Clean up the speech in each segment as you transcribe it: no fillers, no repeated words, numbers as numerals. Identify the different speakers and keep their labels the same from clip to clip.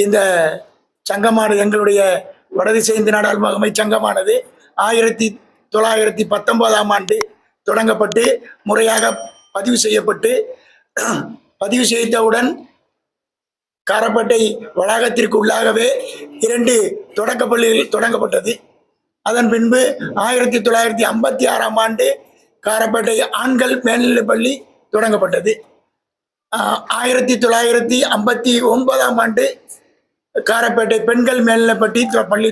Speaker 1: இந்த சங்கமானது, எங்களுடைய வடதிசை இந்து நாடார் மகமை சங்கமானது 1919ஆம் ஆண்டு தொடங்கப்பட்டு முறையாக பதிவு செய்யப்பட்டு, பதிவு செய்தவுடன் காரப்பேட்டை வளாகத்திற்கு உள்ளாகவே 2 தொடக்க பள்ளிகள் தொடங்கப்பட்டது. அதன் பின்பு 1956ஆம் ஆண்டு காரப்பேட்டை ஆண்கள் மேல்நிலைப் பள்ளி தொடங்கப்பட்டது. 1959ஆம் ஆண்டு காரப்பேட்டை பெண்கள் மேல்நிலைப் பள்ளி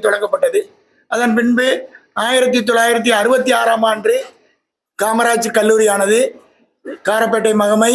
Speaker 1: தொடங்கப்பட்டது. அதன் பின்பு 1966ஆம் ஆண்டு காமராஜ் கல்லூரியானது காரப்பேட்டை மகமை,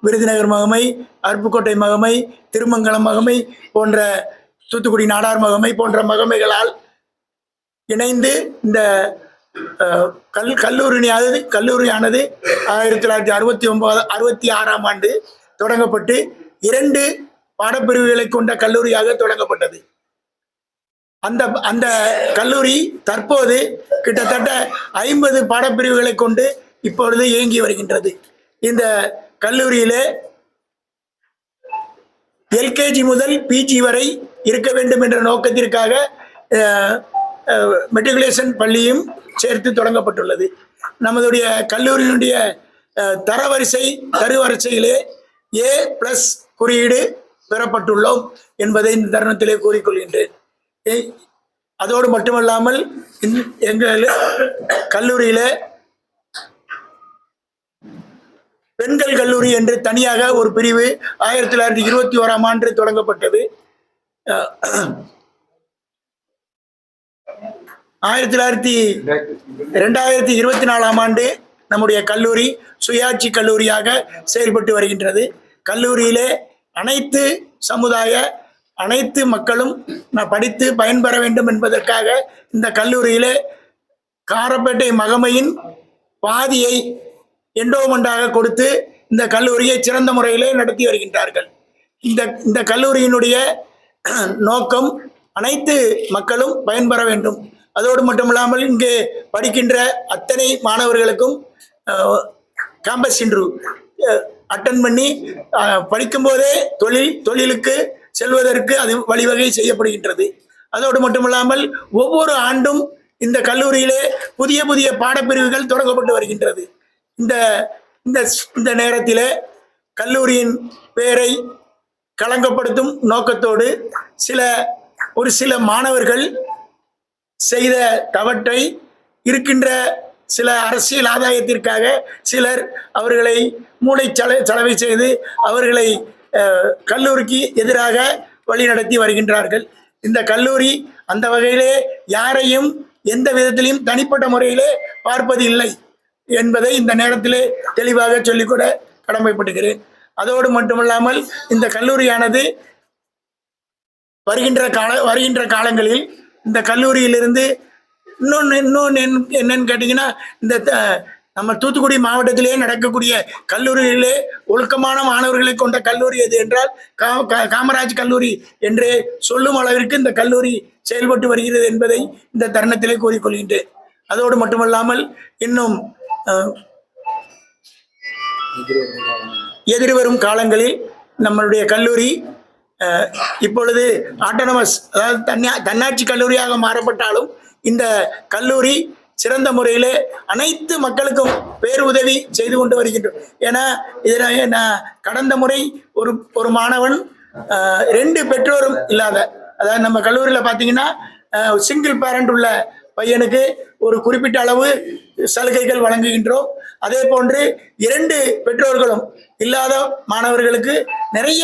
Speaker 1: விருதுநகர் மகமை, அருப்புக்கோட்டை மகமை, திருமங்கலம் மகமை போன்ற, தூத்துக்குடி நாடார் மகமை போன்ற மகமைகளால் இணைந்து இந்த கல்லூரியானது 1966ஆம் ஆண்டு தொடங்கப்பட்டு 2 பாடப்பிரிவுகளை கொண்ட கல்லூரியாக தொடங்கப்பட்டது. அந்த கல்லூரி தற்போது கிட்டத்தட்ட 50 பாடப்பிரிவுகளை கொண்டு இப்பொழுது இயங்கி வருகின்றது. இந்த கல்லூரியிலே எல்கேஜி முதல் பிஜி வரை இருக்க வேண்டும் என்ற நோக்கத்திற்காக மெட்ரிகுலேஷன் பள்ளியும் சேர்த்து தொடங்கப்பட்டுள்ளது. நமதுடைய கல்லூரியினுடைய தரவரிசையிலே A+ குறியீடு பெறப்பட்டுள்ளோம் என்பதை இந்த தருணத்திலே கூறிக்கொள்கின்றேன். அதோடு மட்டுமல்லாமல் எங்கள் கல்லூரியில பெண்கள் கல்லூரி என்று தனியாக ஒரு பிரிவு 1921ஆம் ஆண்டு தொடங்கப்பட்டது. 2024ஆம் ஆண்டு நம்முடைய கல்லூரி சுயாட்சி கல்லூரியாக செயல்பட்டு வருகின்றது. கல்லூரியிலே அனைத்து சமுதாய அனைத்து மக்களும் படித்து பயன்பெற வேண்டும் என்பதற்காக இந்த கல்லூரியிலே காரப்பேட்டை மகமையின் பாதியை என்டோமெண்டாக கொடுத்து இந்த கல்லூரியை சிறந்த முறையிலே நடத்தி வருகின்றார்கள். இந்த கல்லூரியினுடைய நோக்கம் அனைத்து மக்களும் பயன்பெற வேண்டும். அதோடு மட்டுமில்லாமல் இங்கே படிக்கின்ற அத்தனை மாணவர்களுக்கும் கேம்பஸ் இன்டர்வியூ அட்டன் பண்ணி படிக்கும்போதே தொழிலுக்கு செல்வதற்கு அது வழிவகை செய்யப்படுகின்றது. அதோடு மட்டுமில்லாமல் ஒவ்வொரு ஆண்டும் இந்த கல்லூரியிலே புதிய புதிய பாடப்பிரிவுகள் தொடங்கப்பட்டு வருகின்றது. இந்த நேரத்திலே கல்லூரியின் பெயரை களங்கப்படுத்தும் நோக்கத்தோடு ஒரு சில மாணவர்கள் செய்த தவற்றை இருக்கின்ற சில அரசியல் ஆதாயத்திற்காக சிலர் அவர்களை மூளைச்சலவை செய்து அவர்களை கல்லூரிக்கு எதிராக வழிநடத்தி வருகின்றார்கள். இந்த கல்லூரி அந்த வகையிலே யாரையும் எந்த விதத்திலையும் தனிப்பட்ட முறையிலே பார்ப்பது இல்லை என்பதை இந்த நேரத்திலே தெளிவாக சொல்லிக்கூட கடமைப்பட்டுகிறேன். அதோடு மட்டுமல்லாமல் இந்த கல்லூரியானது வருகின்ற காலங்களில் இந்த கல்லூரியிலிருந்து இன்னொன்று என்னன்னு கேட்டிங்கன்னா, இந்த நம்ம தூத்துக்குடி மாவட்டத்திலே நடக்கக்கூடிய கல்லூரிகளிலே ஒழுக்கமான மாணவர்களை கொண்ட கல்லூரி எது என்றால் காமராஜ் கல்லூரி என்றே சொல்லும் அளவிற்கு இந்த கல்லூரி செயல்பட்டு வருகிறது என்பதை இந்த தருணத்திலே கூறிக்கொள்கின்றேன். அதோடு மட்டுமல்லாமல் இன்னும் எதிர்வரும் காலங்களில் நம்மளுடைய கல்லூரி இப்பொழுது ஆட்டோனமஸ், அதாவது தன்னாட்சி கல்லூரியாக மாறப்பட்டாலும் இந்த கல்லூரி சிறந்த முறையிலே அனைத்து மக்களுக்கும் பேருதவி செய்து கொண்டு வருகின்றோம். ஏன்னா இதில் நான் கடந்த முறை ஒரு மாணவன் 2 பெற்றோரும் இல்லாத, அதாவது நம்ம கல்லூரியில் பார்த்தீங்கன்னா சிங்கிள் பேரண்ட் உள்ள பையனுக்கு ஒரு குறிப்பிட்ட அளவு சலுகைகள் வழங்குகின்றோம். அதே போன்று 2 பெற்றோர்களும் இல்லாத மாணவர்களுக்கு நிறைய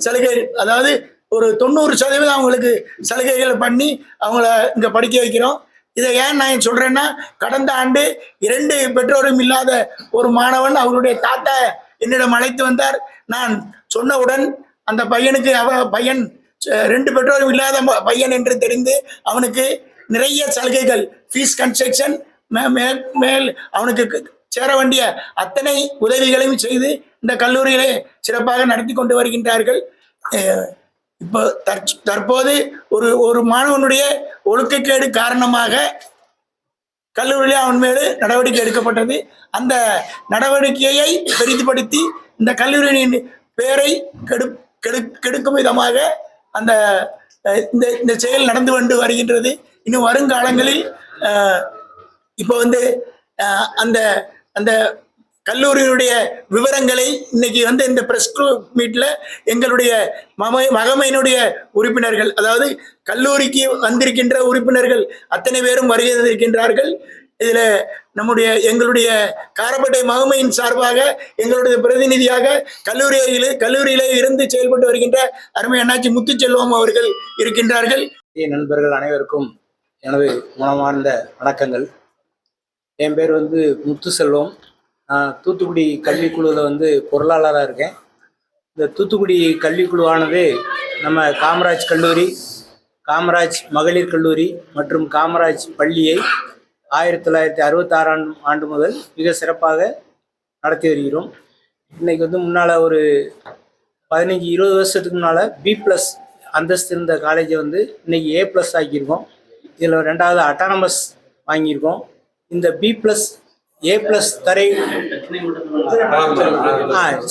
Speaker 1: சலுகை, அதாவது ஒரு 90% அவங்களுக்கு சலுகைகள் பண்ணி அவங்கள இங்கே படிக்க வைக்கிறோம். இதை ஏன் நான் சொல்றேன்னா, கடந்த ஆண்டு 2 பெற்றோரும் இல்லாத ஒரு மாணவன் அவருடைய தாத்தா என்னிடம் அழைத்து வந்தார். நான் சொன்னவுடன் அந்த பையனுக்கு பையன் 2 பெற்றோரும் இல்லாத பையன் என்று தெரிந்து அவனுக்கு நிறைய சலுகைகள், ஃபீஸ் கன்செக்ஷன் மேல் அவனுக்கு சேர வேண்டிய அத்தனை உதவிகளையும் செய்து இந்த கல்லூரியிலே சிறப்பாக நடத்தி கொண்டு வருகின்றார்கள். இப்போ தற்போது ஒரு மாணவனுடைய ஒழுக்கக்கேடு காரணமாக கல்லூரியிலே அவன் மேல் நடவடிக்கை எடுக்கப்பட்டது. அந்த நடவடிக்கையை பெரிதுபடுத்தி இந்த கல்லூரியின் பெயரை கெடுக்கும் விதமாக அந்த இந்த இந்த செயல் நடந்து கொண்டு வருகின்றது. இன்னும் வருங்காலங்களில் இப்போ வந்து அந்த அந்த கல்லூரியினுடைய விவரங்களை இன்னைக்கு வந்து இந்த பிரஸ் மீட்ல எங்களுடைய மகமையினுடைய உறுப்பினர்கள், அதாவது கல்லூரிக்கு வந்திருக்கின்ற உறுப்பினர்கள் அத்தனை பேரும் வருகை தந்திருக்கின்றார்கள். இதுல எங்களுடைய காரப்பட்டை மகமையின் சார்பாக எங்களுடைய பிரதிநிதியாக கல்லூரியிலே இருந்து செயல்பட்டு வருகின்ற அருமை அண்ணாச்சி முத்துச்செல்வம் அவர்கள் இருக்கின்றார்கள்.
Speaker 2: நண்பர்கள் அனைவருக்கும் எனது மனமார்ந்த வணக்கங்கள். என் பேர் வந்து முத்துசெல்வம். நான் தூத்துக்குடி கல்விக்குழுவில் வந்து பொருளாளராக இருக்கேன். இந்த தூத்துக்குடி கல்விக்குழுவானது நம்ம காமராஜ் கல்லூரி, காமராஜ் மகளிர் கல்லூரி மற்றும் காமராஜ் பள்ளியை 1966 ஆண்டு முதல் மிக சிறப்பாக நடத்தி வருகிறோம். இன்றைக்கி வந்து முன்னால் ஒரு 15-20 வருஷத்துக்கு முன்னால் B+ அந்தஸ்து இருந்த காலேஜை வந்து இன்றைக்கி A+ ஆக்கியிருக்கோம். இதில் 2வது அட்டானமஸ் வாங்கியிருக்கோம். இந்த B+ A+ தரை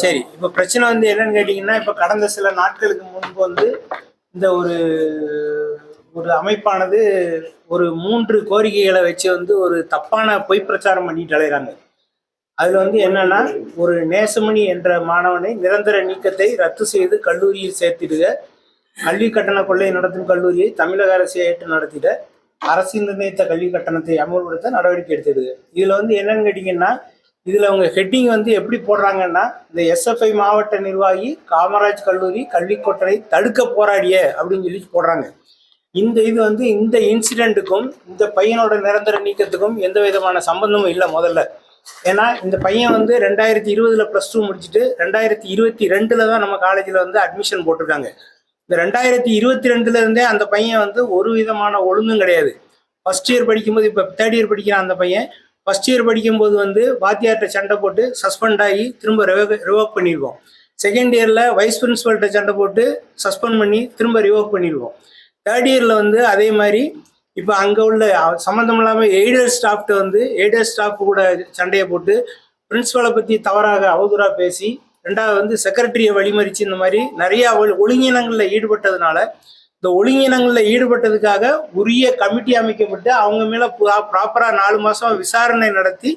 Speaker 2: சரி. இப்போ பிரச்சனை வந்து என்னன்னு கேட்டிங்கன்னா, இப்போ கடந்த சில நாட்களுக்கு முன்பு வந்து இந்த ஒரு அமைப்பானது ஒரு 3 கோரிக்கைகளை வச்சு வந்து ஒரு தப்பான பொய் பிரச்சாரம் பண்ணிட்டு அலைகிறாங்க. அதில் வந்து என்னன்னா, ஒரு நேசமணி என்ற மாணவனை நிரந்தர நீக்கத்தை ரத்து செய்து கல்லூரியில் சேர்த்திடுக, கல்வி கட்டண கொள்ளை நடத்தும் கல்லூரியை தமிழக அரசை ஏற்று நடத்திட, அரசு நிர்ணயித்த கல்வி கட்டணத்தை அமல்படுத்த நடவடிக்கை எடுத்துடுது. இதில் வந்து என்னன்னு கேட்டிங்கன்னா, இதில் அவங்க ஹெட்டிங் வந்து எப்படி போடுறாங்கன்னா, இந்த SFI மாவட்ட நிர்வாகி காமராஜ் கல்லூரி கல்வி கொட்டனை தடுக்க போராடிய அப்படின்னு சொல்லி போடுறாங்க. இது வந்து இந்த இன்சிடென்ட்டுக்கும் இந்த பையனோட நிரந்தர நீக்கத்துக்கும் எந்த விதமான சம்பந்தமும் இல்லை முதல்ல. ஏன்னா இந்த பையன் வந்து 2020 +2 முடிச்சுட்டு 2022 தான் நம்ம காலேஜில் வந்து அட்மிஷன் போட்டிருக்காங்க. இந்த 2022 இருந்தே அந்த பையன் வந்து ஒரு விதமான ஒழுங்கும் கிடையாது. ஃபர்ஸ்ட் இயர் படிக்கும்போது, இப்போ 3rd இயர் படிக்கிறான் அந்த பையன். ஃபர்ஸ்ட் இயர் படிக்கும்போது வந்து வாத்தியார்கிட்ட சண்டை போட்டு சஸ்பெண்ட் ஆகி திரும்ப ரிவோக் பண்ணியிருக்கோம். செகண்ட் இயரில் வைஸ் பிரின்சிபல்கிட்ட சண்டை போட்டு சஸ்பெண்ட் பண்ணி திரும்ப ரிவோக் பண்ணியிருக்கோம். 3rd இயரில் வந்து அதே மாதிரி இப்போ அங்கே உள்ள சம்மந்தம் இல்லாமல் எய்டட் ஸ்டாஃப் கூட சண்டையை போட்டு பிரின்சிபலை பற்றி தவறாக அவதூறாக பேசி, 2வது வந்து செக்ரட்டரியை வழிமறிச்சு, இந்த மாதிரி நிறையா ஒழுங்கினங்களில் ஈடுபட்டதுனால, இந்த ஒழுங்கினங்களில் ஈடுபட்டதுக்காக உரிய கமிட்டி அமைக்கப்பட்டு அவங்க மேலே ப்ராப்பராக 4 மாதம் விசாரணை நடத்தி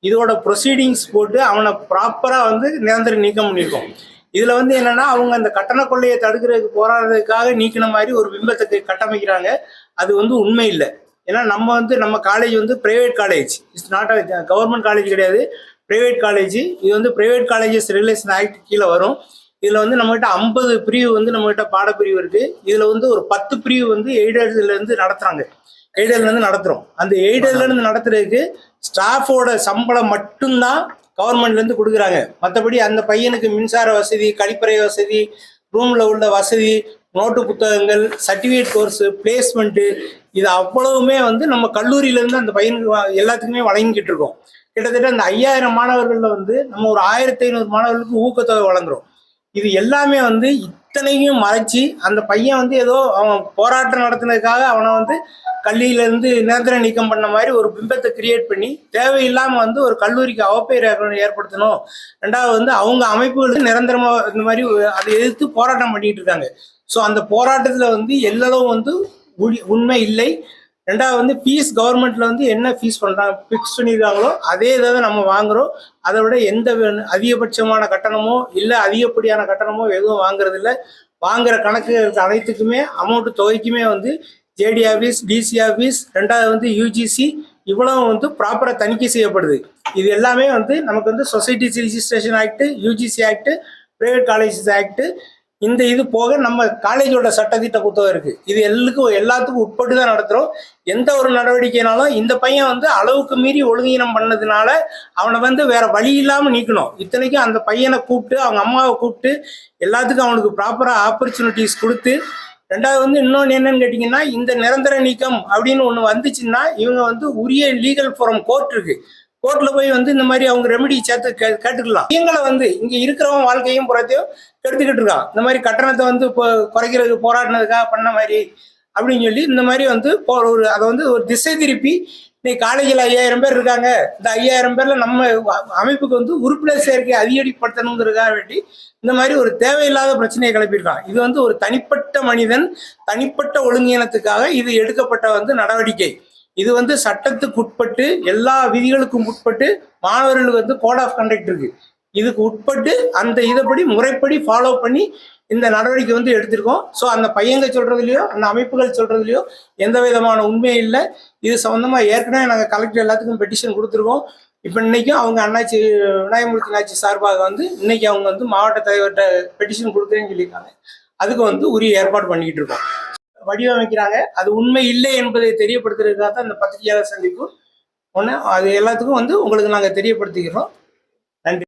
Speaker 2: இதோட ப்ரொசீடிங்ஸ் போட்டு அவனை ப்ராப்பராக வந்து நிரந்தர நீக்கம் பண்ணியிருக்கோம். இதில் வந்து என்னென்னா, அவங்க அந்த கட்டண கொள்ளையை தடுக்கிறதுக்கு போராடுறதுக்காக நீக்கின மாதிரி ஒரு பிம்பத்தை கட்டமைக்கிறாங்க. அது வந்து உண்மை இல்லை. ஏன்னா நம்ம காலேஜ் வந்து private college, it's not a government college கிடையாது, ப்ரைவேட் காலேஜ். இது வந்து ப்ரைவேட் காலேஜஸ் ரெகுலேஷன் ஆக்ட் கீழே வரும். இதில் வந்து நம்மகிட்ட 50 பிரிவு வந்து நம்மகிட்ட பாடப்பிரிவு இருக்குது. இதில் வந்து ஒரு 10 பிரிவு வந்து எய்டட்லேருந்து நடத்துகிறோம். அந்த எய்டட்லேருந்து நடத்துறதுக்கு ஸ்டாஃபோட சம்பளம் மட்டும்தான் கவர்மெண்ட்லேருந்து கொடுக்குறாங்க. மற்றபடி அந்த பையனுக்கு மின்சார வசதி, கழிப்பறை வசதி, ரூமில் உள்ள வசதி, நோட்டு புத்தகங்கள், சர்டிஃபிகேட் கோர்ஸு, பிளேஸ்மெண்ட்டு, இது அவ்வளவுமே வந்து நம்ம கல்லூரியிலேருந்து அந்த பையனுக்கு எல்லாத்துக்குமே வழங்கிக்கிட்டு இருக்கோம். கிட்டத்தட்ட அந்த 5000 மாணவர்களில் வந்து நம்ம ஒரு 1500 மாணவர்களுக்கு ஊக்கத்தொகை வழங்குறோம். இது எல்லாமே வந்து இத்தனையும் மறைச்சி அந்த பையன் வந்து ஏதோ அவன் போராட்டம் நடத்தினதுக்காக அவனை வந்து கல்வியிலேருந்து நிரந்தர நீக்கம் பண்ண மாதிரி ஒரு பிம்பத்தை கிரியேட் பண்ணி தேவையில்லாமல் வந்து ஒரு கல்லூரிக்கு அவப்பெயர் ஏற்படுத்தணும். 2வது வந்து அவங்க அமைப்புகளுக்கு நிரந்தரமாக இந்த மாதிரி அதை எதிர்த்து போராட்டம் பண்ணிட்டு இருக்காங்க. ஸோ அந்த போராட்டத்தில் வந்து எல்லளவும் வந்து உண்மை இல்லை. 2வது வந்து ஃபீஸ் கவர்மெண்ட்ல வந்து என்ன ஃபீஸ் பண்ணுறாங்க, ஃபிக்ஸ் பண்ணியிருக்காங்களோ அதே இதை தான் நம்ம வாங்குகிறோம். அதை விட எந்த அதிகபட்சமான கட்டணமோ இல்லை அதிகப்படியான கட்டணமோ எதுவும் வாங்குறது இல்லை. வாங்குகிற கணக்கு அனைத்துக்குமே அமௌண்ட்டு தொகைக்குமே வந்து JD ஆஃபீஸ், DC ஆஃபீஸ், 2வது வந்து UGC இவ்வளவு வந்து ப்ராப்பராக தணிக்கை செய்யப்படுது. இது எல்லாமே வந்து நமக்கு வந்து societies registration act, UGC act, private colleges act, இந்த இது போக நம்ம காலேஜோட சட்டத்திட்ட புத்தகம் இருக்குது. இது எல்லாத்துக்கும் உட்பட்டு தான் நடத்துகிறோம். எந்த ஒரு நடவடிக்கைனாலும் இந்த பையன் வந்து அளவுக்கு மீறி ஒழுங்கீனம் பண்ணதுனால அவனை வந்து வேற வழி இல்லாமல் நீக்கணும். இத்தனைக்கும் அந்த பையனை கூப்பிட்டு அவங்க அம்மாவை கூப்பிட்டு எல்லாத்துக்கும் அவனுக்கு ப்ராப்பராக ஆப்பர்ச்சுனிட்டிஸ் கொடுத்து, 2வது வந்து இன்னொன்று என்னன்னு கேட்டிங்கன்னா, இந்த நிரந்தர நீக்கம் அப்படின்னு ஒன்று வந்துச்சுன்னா இவங்க வந்து உரிய லீகல் ஃபோரம் கோர்ட் இருக்கு, கோர்ட்ல போய் வந்து இந்த மாதிரி அவங்க ரெமெடி சேர்த்து கேட்டுக்கலாம். இவங்களை வந்து இங்க இருக்கிறவங்க வாழ்க்கையும் புறத்தையும் கெடுத்துக்கிட்டு இருக்கான். இந்த மாதிரி கட்டணத்தை வந்து இப்போ குறைக்கிறதுக்கு போராடினதுக்காக பண்ண மாதிரி அப்படின்னு சொல்லி இந்த மாதிரி வந்து அதை வந்து ஒரு திசை திருப்பி இன்னைக்கு காலேஜில் 5000 பேர் இருக்காங்க. இந்த 5000 பேர்ல நம்ம அமைப்புக்கு வந்து உறுப்பினர் சேர்க்கை அதிகப்படுத்தணுங்கிறதுக்காக வேண்டி இந்த மாதிரி ஒரு தேவையில்லாத பிரச்சனையை கிளப்பியிருக்கான். இது வந்து ஒரு தனிப்பட்ட மனிதன் தனிப்பட்ட ஒழுங்கீனத்துக்காக இது எடுக்கப்பட்ட வந்து நடவடிக்கை. இது வந்து சட்டத்துக்கு உட்பட்டு எல்லா விதிகளுக்கும் உட்பட்டு மாணவர்களுக்கு வந்து கோட் ஆஃப் கண்டக்ட் இருக்கு. இதுக்கு உட்பட்டு அந்த இதைப்படி முறைப்படி ஃபாலோ பண்ணி இந்த நடவடிக்கை வந்து எடுத்திருக்கோம். ஸோ அந்த பையங்க சொல்றதுலையோ அந்த அமைப்புகள் சொல்றதுலையோ எந்த விதமான உண்மை இல்லை. இது சம்பந்தமா ஏற்கனவே நாங்கள் கலெக்டர் எல்லாத்துக்கும் பெட்டிஷன் கொடுத்துருக்கோம். இப்போ இன்னைக்கும் அவங்க அண்ணாச்சி விநாயகமூர்த்தி அண்ணாச்சி சார்பாக வந்து இன்னைக்கு அவங்க வந்து மாவட்ட தலைவர்கிட்ட பெட்டிஷன் கொடுக்குறேன்னு சொல்லியிருக்காங்க. அதுக்கு வந்து உரிய ஏற்பாடு பண்ணிக்கிட்டு இருக்கோம். வடிவமைக்கிறாங்க, அது உண்மை இல்லை என்பதை தெரியப்படுத்துறதுக்காக தான் இந்த பத்திரிகையாளர் சந்திப்பு ஒன்று. அது எல்லாத்துக்கும் வந்து உங்களுக்கு நாங்கள் தெரியப்படுத்திக்கிறோம்.